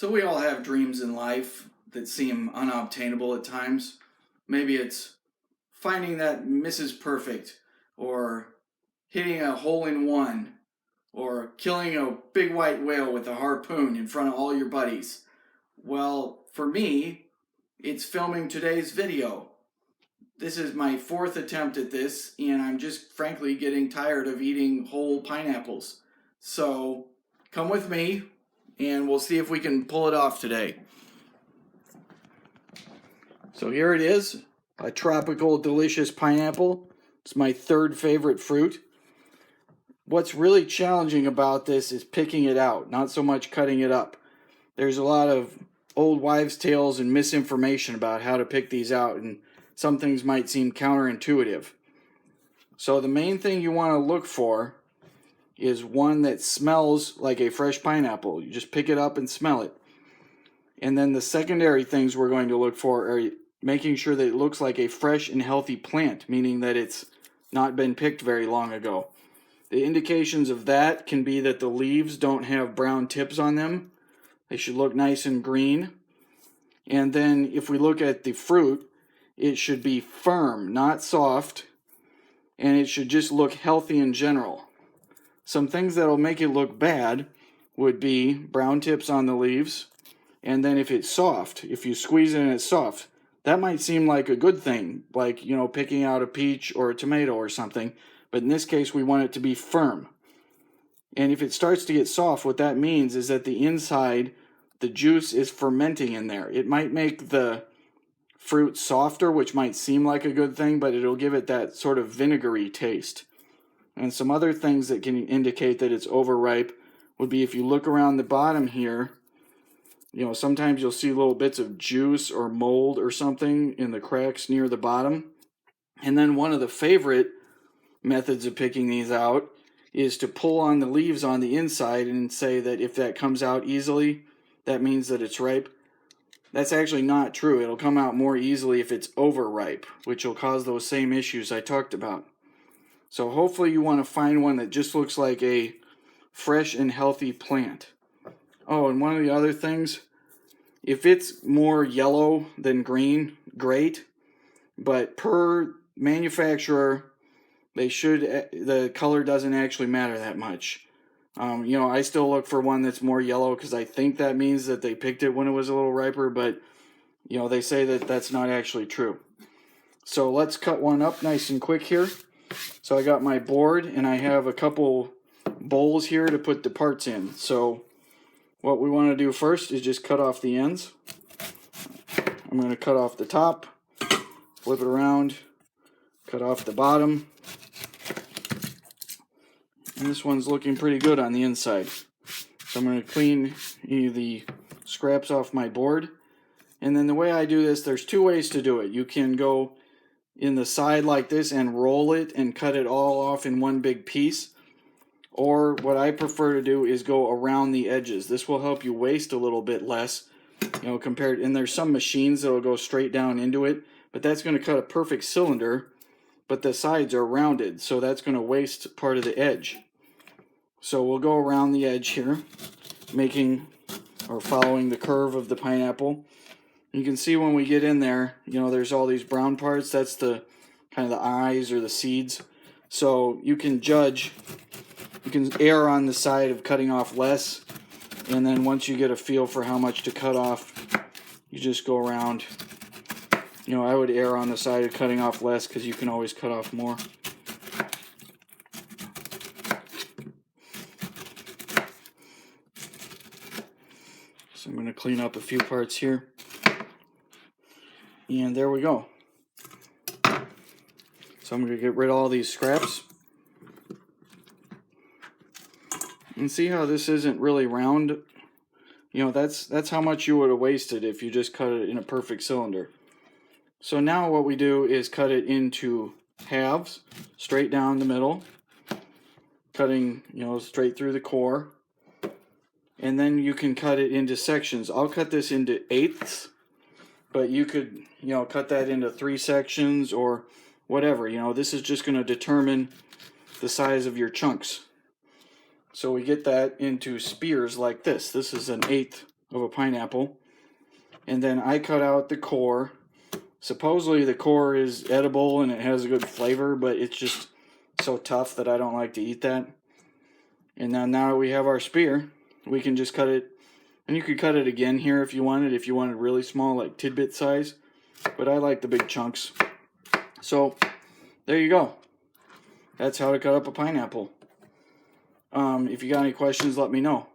So we all have dreams in life that seem unobtainable at times. Maybe it's finding that Mrs. Perfect, or hitting a hole in one, or killing a big white whale with a harpoon in front of all your buddies. Well, for me, it's filming today's video. This is my fourth attempt at this, and I'm just frankly getting tired of eating whole pineapples. So come with me, and we'll see if we can pull it off today. So here it is, a tropical delicious pineapple. It's my third favorite fruit. What's really challenging about this is picking it out, not so much cutting it up. There's a lot of old wives' tales and misinformation about how to pick these out, and some things might seem counterintuitive. So the main thing you want to look for is one that smells like a fresh pineapple. You just pick it up and smell it. And then the secondary things we're going to look for are making sure that it looks like a fresh and healthy plant, meaning that it's not been picked very long ago. The indications of that can be that the leaves don't have brown tips on them. They should look nice and green. And then if we look at the fruit, it should be firm, not soft, and it should just look healthy in general. Some things that'll make it look bad would be brown tips on the leaves, and then if it's soft, if you squeeze it and it's soft, that might seem like a good thing, like, picking out a peach or a tomato or something, but in this case we want it to be firm. And if it starts to get soft, what that means is that the inside, the juice is fermenting in there. It might make the fruit softer, which might seem like a good thing, but it'll give it that sort of vinegary taste. And some other things that can indicate that it's overripe would be if you look around the bottom here, sometimes you'll see little bits of juice or mold or something in the cracks near the bottom. And then one of the favorite methods of picking these out is to pull on the leaves on the inside and say that if that comes out easily, that means that it's ripe. That's actually not true. It'll come out more easily if it's overripe, which will cause those same issues I talked about. So hopefully you want to find one that just looks like a fresh and healthy plant. Oh, and one of the other things, if it's more yellow than green, great. But per manufacturer, the color doesn't actually matter that much. I still look for one that's more yellow because I think that means that they picked it when it was a little riper, but they say that that's not actually true. So let's cut one up nice and quick here. So I got my board and I have a couple bowls here to put the parts in. So what we want to do first is just cut off the ends. I'm going to cut off the top, flip it around, cut off the bottom. And this one's looking pretty good on the inside. So I'm going to clean the scraps off my board. And then the way I do this, there's two ways to do it. You can go in the side like this and roll it and cut it all off in one big piece. Or what I prefer to do is go around the edges. This will help you waste a little bit less, compared, and there's some machines that will go straight down into it, but that's going to cut a perfect cylinder, but the sides are rounded, so that's going to waste part of the edge. So we'll go around the edge here, following the curve of the pineapple. You can see when we get in there, there's all these brown parts. That's the kind of the eyes or the seeds. So you can err on the side of cutting off less, and then once you get a feel for how much to cut off, you just go around. I would err on the side of cutting off less because you can always cut off more. So I'm going to clean up a few parts here. And there we go. So I'm going to get rid of all these scraps. And see how this isn't really round? That's how much you would have wasted if you just cut it in a perfect cylinder. So now what we do is cut it into halves, straight down the middle, cutting, straight through the core. And then you can cut it into sections. I'll cut this into eighths, but you could, cut that into 3 sections or whatever. This is just going to determine the size of your chunks. So we get that into spears like this. This is an 1/8 of a pineapple. And then I cut out the core. Supposedly the core is edible and it has a good flavor, but it's just so tough that I don't like to eat that. And then now we have our spear. We can just cut it, and you could cut it again here if you wanted really small, like tidbit size. But I like the big chunks. So there you go. That's how to cut up a pineapple. If you got any questions, let me know.